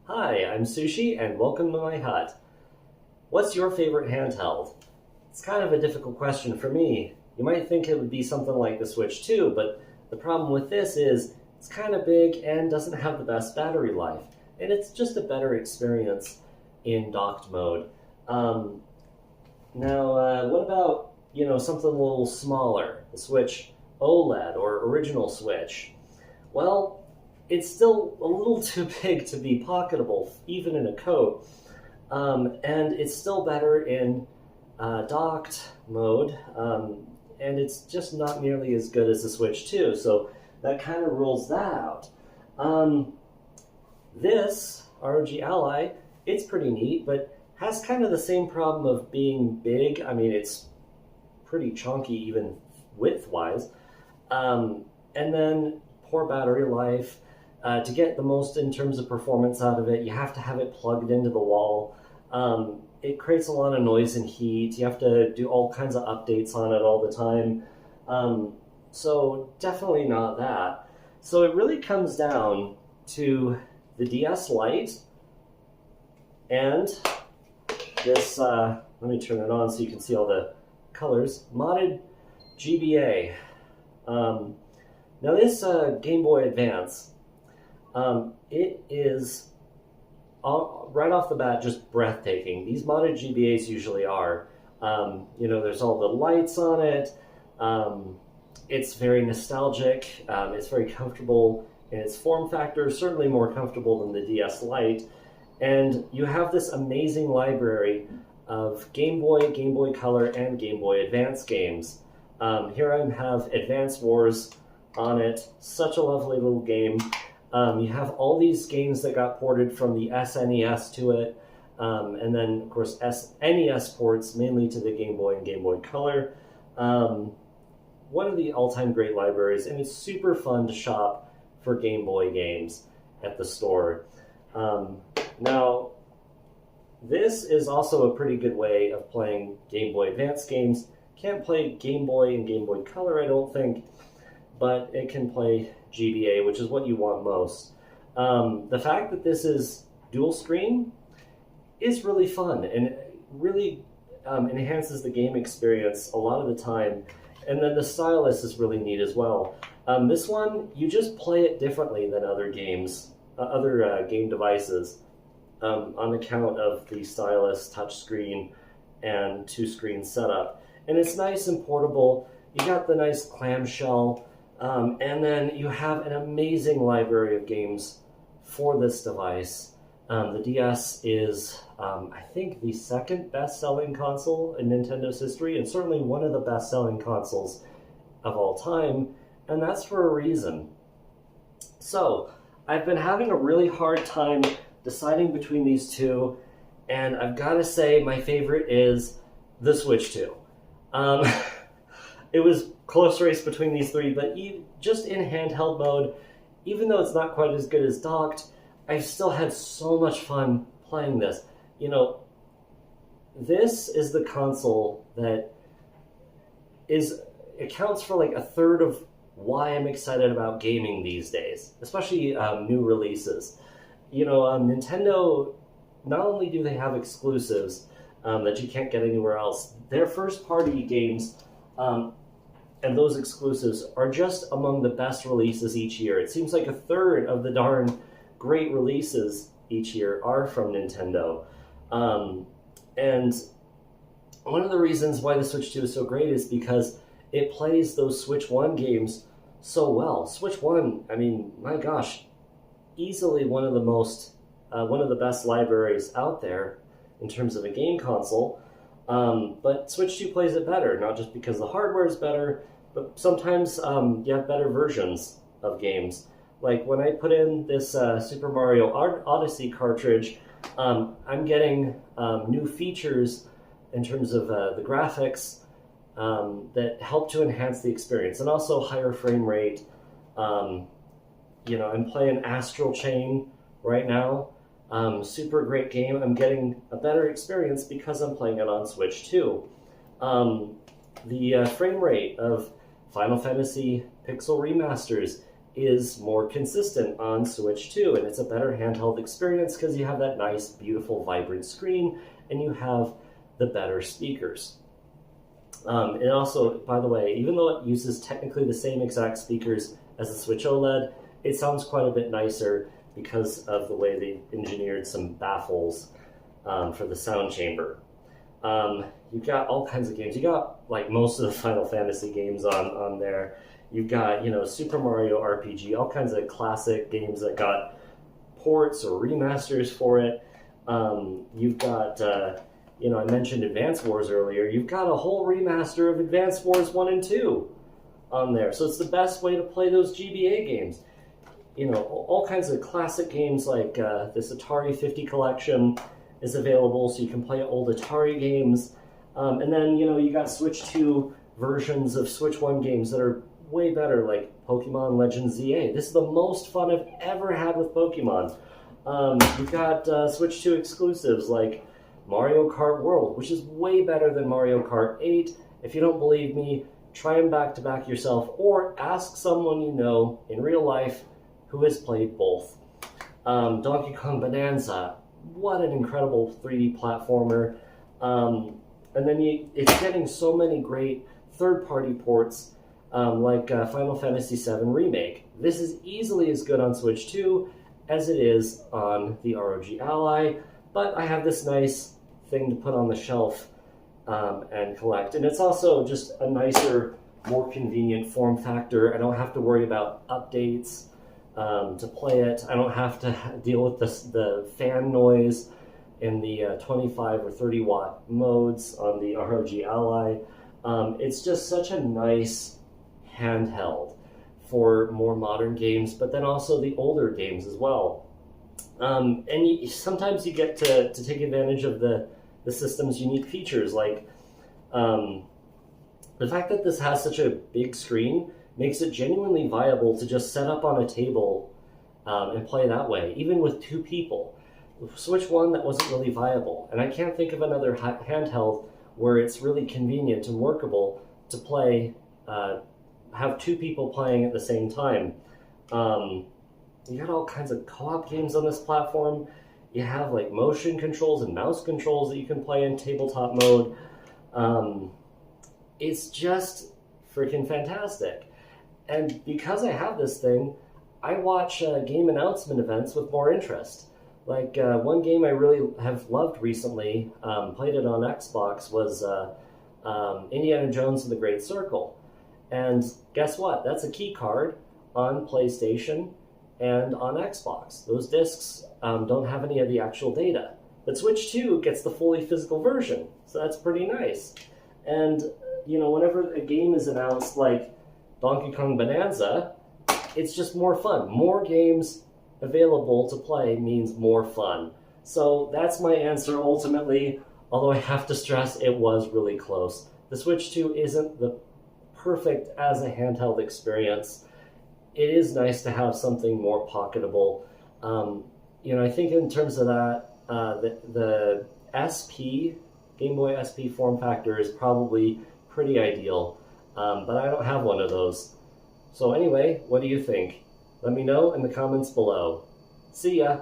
Hi, I'm Sushi, and welcome to my hut. What's your favorite handheld? It's kind of a difficult question for me. You might think it would be something like the Switch 2, but the problem with this is it's kind of big and doesn't have the best battery life, and it's just a better experience in docked mode. Um, what about something a little smaller, the Switch OLED or original Switch? Well, it's still a little too big to be pocketable, even in a coat. And it's still better in docked mode, and it's just not nearly as good as the Switch 2, so that kind of rules that out. Um, this ROG Ally, it's pretty neat, but has kind of the same problem of being big. I mean, it's pretty chunky, even width-wise. And then poor battery life. To get the most in terms of performance out of it, you have to have it plugged into the wall. It creates a lot of noise and heat. You have to do all kinds of updates on it all the time. So definitely not that. So it really comes down to the DS Lite and this, let me turn it on so you can see all the colors, modded GBA. Now this Game Boy Advance, it is right off the bat just breathtaking. These modded GBAs usually are. There's all the lights on it. It's very nostalgic. It's very comfortable in its form factor, certainly more comfortable than the DS Lite. And you have this amazing library of Game Boy Color, and Game Boy Advance games. Here I have Advance Wars on it. Such a lovely little game. You have all these games that got ported from the SNES to it, and then, of course, NES ports mainly to the Game Boy and Game Boy Color. One of the all-time great libraries, and it's super fun to shop for Game Boy games at the store. Now, this is also a pretty good way of playing Game Boy Advance games. Can't play Game Boy and Game Boy Color, I don't think, but it can play GBA, which is what you want most. The fact that this is dual screen is really fun and really enhances the game experience a lot of the time. And then the stylus is really neat as well. This one, you just play it differently than other games, other game devices, on account of the stylus, touchscreen, and two-screen setup. And it's nice and portable. You got the nice clamshell. And then you have an amazing library of games for this device. The DS is, I think, the second best-selling console in Nintendo's history, and certainly one of the best-selling consoles of all time, and that's for a reason. So, I've been having a really hard time deciding between these two, and I've got to say my favorite is the Switch 2. It was close race between these three, but just in handheld mode, even though it's not quite as good as docked, I still had so much fun playing this. This is the console that accounts for like a third of why I'm excited about gaming these days, especially new releases. Nintendo, not only do they have exclusives that you can't get anywhere else, their first-party games and those exclusives are just among the best releases each year. It seems like a third of the darn great releases each year are from Nintendo. And one of the reasons why the Switch 2 is so great is because it plays those Switch 1 games so well. Switch 1, I mean, my gosh, easily one of the best libraries out there in terms of a game console. But Switch 2 plays it better, not just because the hardware is better, but sometimes you have better versions of games. Like when I put in this Super Mario Odyssey cartridge, I'm getting new features in terms of the graphics that help to enhance the experience, and also higher frame rate. I'm playing Astral Chain right now. Super great game. I'm getting a better experience because I'm playing it on Switch 2. The frame rate of Final Fantasy Pixel Remasters is more consistent on Switch 2, and it's a better handheld experience because you have that nice, beautiful, vibrant screen, and you have the better speakers. And also, by the way, even though it uses technically the same exact speakers as the Switch OLED, it sounds quite a bit nicer because of the way they engineered some baffles for the sound chamber. You've got all kinds of games. You got like most of the Final Fantasy games on there. You've got, Super Mario RPG, all kinds of classic games that got ports or remasters for it. You've got, I mentioned Advance Wars earlier. You've got a whole remaster of Advance Wars 1 and 2 on there. So it's the best way to play those GBA games. All kinds of classic games like this Atari 50 collection is available, so you can play old Atari games. And then, you got Switch 2 versions of Switch 1 games that are way better, like Pokemon Legends ZA. This is the most fun I've ever had with Pokemon. You've got Switch 2 exclusives like Mario Kart World, which is way better than Mario Kart 8. If you don't believe me, try them back to back yourself, or ask someone you know in real life who has played both. Donkey Kong Bonanza, what an incredible 3D platformer. And then it's getting so many great third-party ports like Final Fantasy VII Remake. This is easily as good on Switch 2 as it is on the ROG Ally, but I have this nice thing to put on the shelf and collect. And it's also just a nicer, more convenient form factor. I don't have to worry about updates to play it. I don't have to deal with the fan noise in the 25 or 30 watt modes on the ROG Ally. It's just such a nice handheld for more modern games, but then also the older games as well. And sometimes you get to take advantage of the system's unique features, like the fact that this has such a big screen makes it genuinely viable to just set up on a table and play that way, even with two people. Switch 1, that wasn't really viable, and I can't think of another handheld where it's really convenient and workable to play, have two people playing at the same time. You got all kinds of co-op games on this platform. You have like motion controls and mouse controls that you can play in tabletop mode. It's just freaking fantastic. And because I have this thing, I watch game announcement events with more interest. Like one game I really have loved recently, played it on Xbox, was Indiana Jones and the Great Circle. And guess what? That's a key card on PlayStation and on Xbox. Those discs don't have any of the actual data. But Switch 2 gets the fully physical version, so that's pretty nice. And, whenever a game is announced like Donkey Kong Bonanza, it's just more fun. More games available to play means more fun. So that's my answer ultimately, although I have to stress it was really close. The Switch 2 isn't the perfect as a handheld experience. It is nice to have something more pocketable. I think in terms of that, the SP, Game Boy SP form factor is probably pretty ideal, but I don't have one of those. So anyway, what do you think? Let me know in the comments below. See ya!